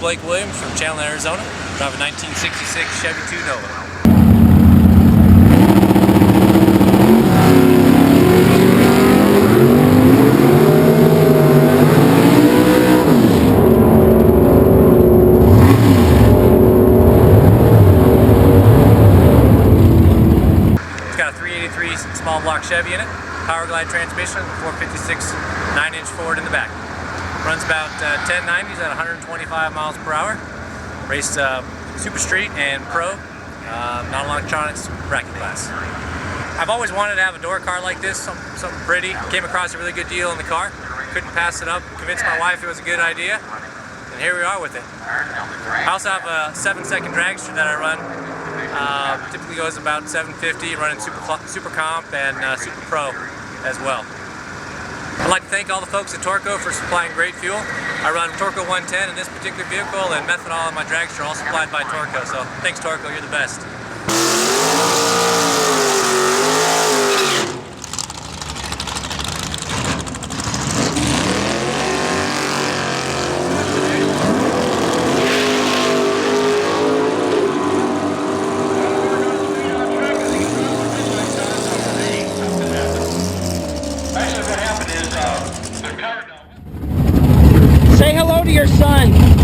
Blake Williams from Chandler, Arizona. Drive a 1966 Chevy II Nova. It's got a 383 small block Chevy in it, Powerglide transmission, 456 9-inch Ford in the back. Runs about 1090s at 125 miles per hour. Raced Super Street and Pro, non-electronics bracket class. I've always wanted to have a door car like this, something pretty. Came across a really good deal in the car. Couldn't pass it up. Convinced my wife it was a good idea, and here we are with it. I also have a 7-second dragster that I run. Typically goes about 750, running Super Comp and Super Pro as well. I'd like to thank all the folks at Torco for supplying great fuel. I run Torco 110 in this particular vehicle, and methanol in my dragster, all supplied by Torco. So thanks, Torco, you're the best. Say hello to your son.